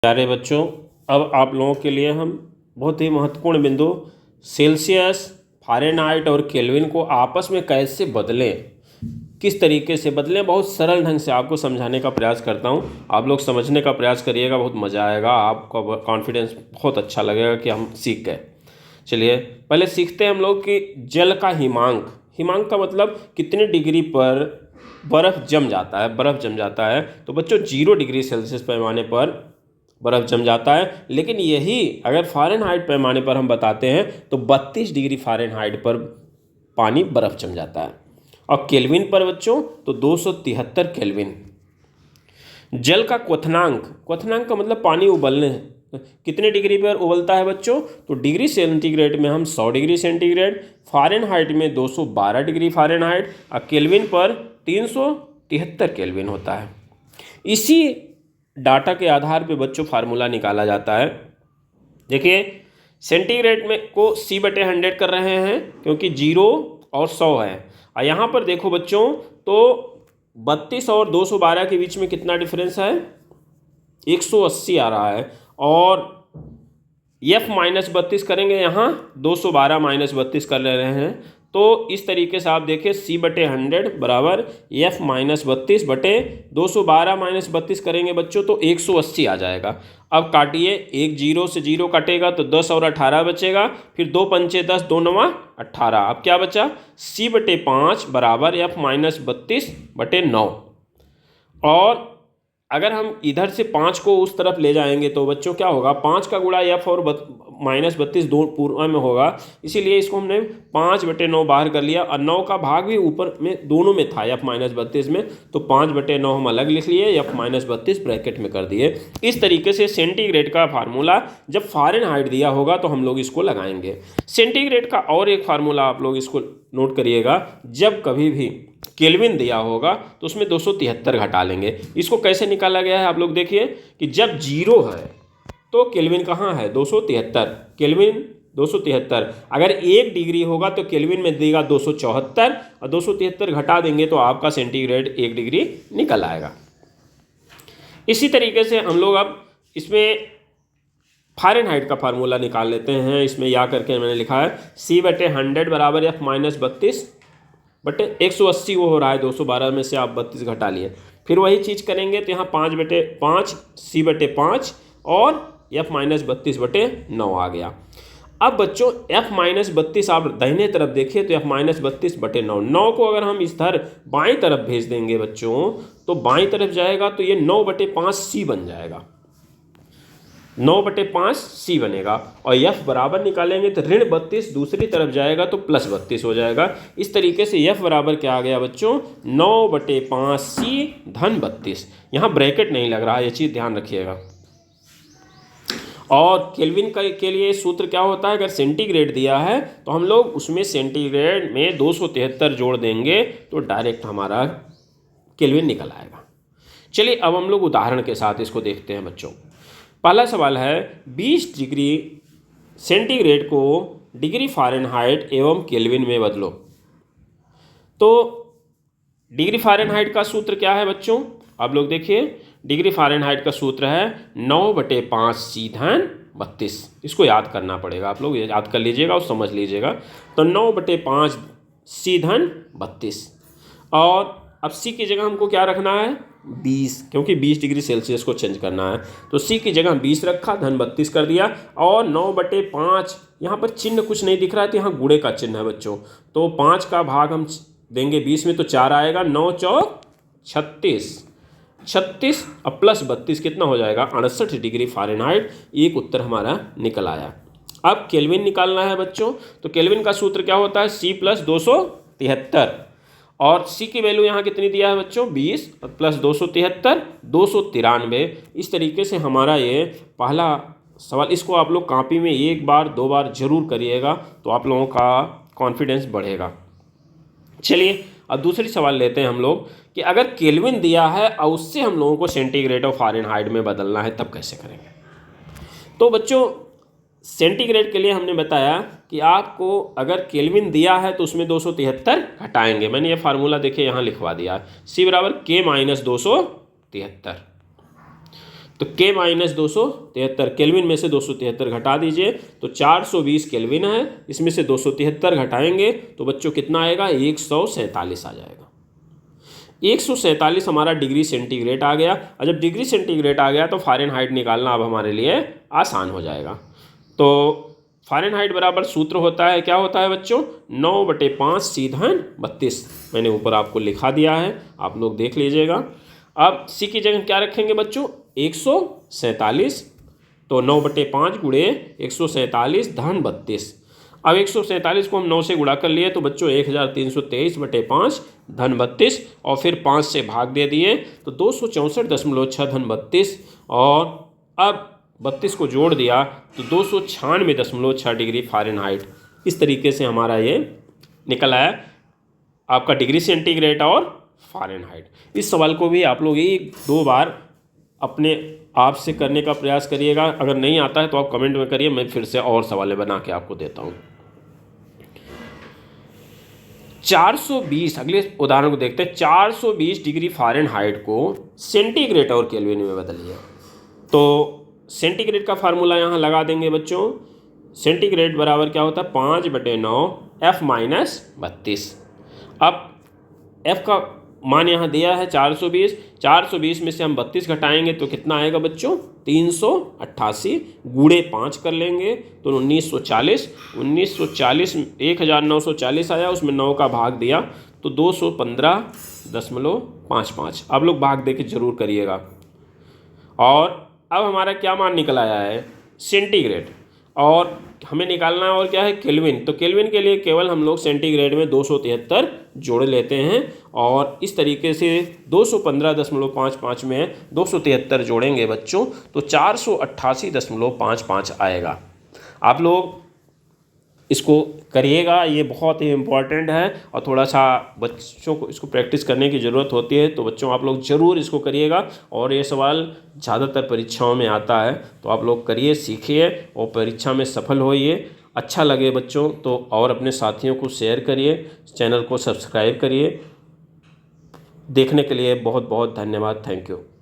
प्यारे बच्चों, अब आप लोगों के लिए हम बहुत ही महत्वपूर्ण बिंदु सेल्सियस, फ़ारेनहाइट और केल्विन को आपस में कैसे बदलें, किस तरीके से बदलें, बहुत सरल ढंग से आपको समझाने का प्रयास करता हूँ। आप लोग समझने का प्रयास करिएगा, बहुत मज़ा आएगा, आपका कॉन्फिडेंस बहुत अच्छा लगेगा कि हम सीख गए। चलिए पहले सीखते हैं हम लोग कि जल का हिमांक। हिमांक का मतलब कितने डिग्री पर बर्फ़ जम जाता है। बर्फ़ जम जाता है तो बच्चों 0 डिग्री सेल्सियस पैमाने पर बर्फ़ जम जाता है, लेकिन यही अगर फ़ारेनहाइट पैमाने पर हम बताते हैं तो 32 डिग्री फ़ारेनहाइट पर पानी बर्फ़ जम जाता है। और केल्विन पर बच्चों तो 273 केल्विन। जल का क्वथनांक, क्वथनांक का मतलब पानी उबलने कितने डिग्री पर उबलता है बच्चों, तो डिग्री सेंटीग्रेड में हम 100 डिग्री सेंटीग्रेड, फ़ारेनहाइट में 212 डिग्री फ़ारेनहाइट और केल्विन पर 373 केल्विन होता है। इसी डाटा के आधार पे बच्चों फार्मूला निकाला जाता है। देखिए सेंटीग्रेड में को C/100 कर रहे हैं क्योंकि 0 और 100 है। और यहाँ पर देखो बच्चों तो 32 और 212 के बीच में कितना डिफरेंस है, 180 आ रहा है। और F-32 करेंगे, यहाँ 212 - 32 कर ले रहे हैं, तो इस तरीके से आप देखिए C/100 बराबर F-32 बटे 212 - 32 करेंगे बच्चों तो 180 आ जाएगा। अब काटिए, एक 0 से 0 कटेगा तो 10 और 18 बचेगा, फिर 2 पंचे 10, 2 9 18। अब क्या बचा, C/5 बराबर F-32 बटे 9। और अगर हम इधर से 5 को उस तरफ ले जाएंगे तो बच्चों क्या होगा, 5 का गुणा F और -32 दो पूर्व में होगा, इसीलिए इसको हमने 5/9 बाहर कर लिया। और 9 का भाग भी ऊपर में दोनों में था F-32 में, तो 5/9 हम अलग लिख लिए, F-32 ब्रैकेट में कर दिए। इस तरीके से सेंटीग्रेड का फार्मूला जब फ़ारेनहाइट दिया होगा तो हम लोग इसको लगाएंगे। सेंटीग्रेड का और एक फार्मूला आप लोग इसको नोट करिएगा, जब कभी भी केल्विन दिया होगा तो उसमें 273 घटा लेंगे। इसको कैसे निकाला गया है आप लोग देखिए कि जब 0 है तो केल्विन कहाँ है, 273, केल्विन 273। अगर 1 डिग्री होगा तो केल्विन में देगा 274, और 273 घटा देंगे तो आपका सेंटीग्रेड 1 डिग्री निकल आएगा। इसी तरीके से हम लोग अब इसमें फ़ारेनहाइट का फार्मूला निकाल लेते हैं। इसमें या करके मैंने लिखा है C/100 बराबर F-32 बटे 180 वो हो रहा है, 212 में से आप 32 घटा लिए। फिर वही चीज़ करेंगे तो यहाँ 5/5 C/5 और F-32 बटे 9 आ गया। अब बच्चों F-32 आप दाहिने तरफ देखिए तो F-32 बटे 9, 9 को अगर हम इधर बाईं तरफ भेज देंगे बच्चों तो बाईं तरफ जाएगा तो ये 9/5 C बन जाएगा, 9/5 C बनेगा। और F बराबर निकालेंगे तो -32 दूसरी तरफ जाएगा तो +32 हो जाएगा। इस तरीके से F बराबर क्या आ गया बच्चों, 9/5 C धन 32। यहाँ ब्रैकेट नहीं लग रहा है, ये चीज़ ध्यान रखिएगा। और केल्विन के लिए सूत्र क्या होता है, अगर सेंटीग्रेड दिया है तो हम लोग उसमें सेंटीग्रेड में 273 जोड़ देंगे तो डायरेक्ट हमारा केल्विन निकल आएगा। चलिए अब हम लोग उदाहरण के साथ इसको देखते हैं बच्चों। पहला सवाल है 20 डिग्री सेंटीग्रेड को डिग्री फ़ारेनहाइट एवं केल्विन में बदलो। तो डिग्री फ़ारेनहाइट का सूत्र क्या है बच्चों, आप लोग देखिए, डिग्री फ़ारेनहाइट का सूत्र है 9/5 C धन 32। इसको याद करना पड़ेगा, आप लोग याद कर लीजिएगा और समझ लीजिएगा। तो 9/5 C धन 32। और अब C की जगह हमको क्या रखना है, 20, क्योंकि 20 डिग्री सेल्सियस को चेंज करना है। तो C की जगह 20 रखा, धन 32 कर दिया। और 9/5 यहाँ पर चिन्ह कुछ नहीं दिख रहा है तो यहाँ गुणे का चिन्ह है बच्चों, तो 5 का भाग हम देंगे 20 में तो 4 आएगा, 9 चौक 36, 36 और प्लस 32 कितना हो जाएगा, 68 डिग्री फ़ारेनहाइट। एक उत्तर हमारा निकल आया। अब केल्विन निकालना है बच्चों, तो केल्विन का सूत्र क्या होता है, C+273। और C की वैल्यू यहाँ कितनी दिया है बच्चों, 20 प्लस 273 293। इस तरीके से हमारा ये पहला सवाल, इसको आप लोग कॉपी में 1 बार 2 बार जरूर करिएगा तो आप लोगों का कॉन्फिडेंस बढ़ेगा। चलिए अब दूसरी सवाल लेते हैं हम लोग कि अगर केल्विन दिया है और उससे हम लोगों को सेंटीग्रेड और फ़ारेनहाइट में बदलना है तब कैसे करेंगे। तो बच्चों सेंटीग्रेड के लिए हमने बताया कि आपको अगर केल्विन दिया है तो उसमें 273 घटाएंगे। मैंने ये फार्मूला देखिए यहाँ लिखवा दिया है, C बराबर K - 273। तो K माइनस 273, केल्विन में से 273 घटा दीजिए तो 420 केल्विन है, इसमें से 273 घटाएंगे तो बच्चों कितना आएगा, 147 आ जाएगा। 147 हमारा डिग्री सेंटीग्रेड आ गया। और जब डिग्री सेंटीग्रेड आ गया तो फ़ारेनहाइट निकालना अब हमारे लिए आसान हो जाएगा। तो फ़ारेनहाइट बराबर सूत्र होता है, क्या होता है बच्चों, 9/5 सीधन 32। मैंने ऊपर आपको लिखा दिया है, आप लोग देख लीजिएगा। अब सी की जगह क्या रखेंगे बच्चों, 147, तो 9/5 गुणे 147 धन 32। अब 147 को हम 9 से गुणा कर लिए तो बच्चों 1323/5 धन 32, और फिर 5 से भाग दे दिए तो 264.6 धन 32, और अब 32 को जोड़ दिया तो 296.6 डिग्री फ़ारेनहाइट। इस तरीके से हमारा ये निकल आया आपका डिग्री सेंटीग्रेड और फ़ारेनहाइट। इस सवाल को भी आप लोग 1-2 बार अपने आप से करने का प्रयास करिएगा। अगर नहीं आता है तो आप कमेंट में करिए, मैं फिर से और सवाल बना के आपको देता हूँ। 420, अगले उदाहरण को देखते हैं। 420 डिग्री फ़ारेनहाइट को सेंटीग्रेड और केल्विन में बदलिए। तो सेंटीग्रेड का फार्मूला यहाँ लगा देंगे बच्चों। सेंटीग्रेड बराबर क्या होता है, 5/9 F माइनस 32। अब F का मान यहाँ दिया है 420, 420 में से हम 32 घटाएंगे तो कितना आएगा बच्चों, 388, गुणे 5 कर लेंगे तो 1940, 1940 आया, उसमें 9 का भाग दिया तो 215.55। आप लोग भाग दे के जरूर करिएगा। और अब हमारा क्या मान निकल आया है, सेंटीग्रेड, और हमें निकालना है और क्या है, केल्विन। तो केल्विन के लिए केवल हम लोग सेंटीग्रेड में 273 जोड़ लेते हैं, और इस तरीके से 215.55 में 273 जोड़ेंगे बच्चों तो 488.55 आएगा। आप लोग इसको करिएगा, ये बहुत ही इम्पॉर्टेंट है और थोड़ा सा बच्चों को इसको प्रैक्टिस करने की ज़रूरत होती है। तो बच्चों आप लोग ज़रूर इसको करिएगा, और ये सवाल ज़्यादातर परीक्षाओं में आता है, तो आप लोग करिए, सीखिए और परीक्षा में सफल होइए। अच्छा लगे बच्चों तो और अपने साथियों को शेयर करिए, चैनल को सब्सक्राइब करिए। देखने के लिए बहुत बहुत धन्यवाद। Thank you.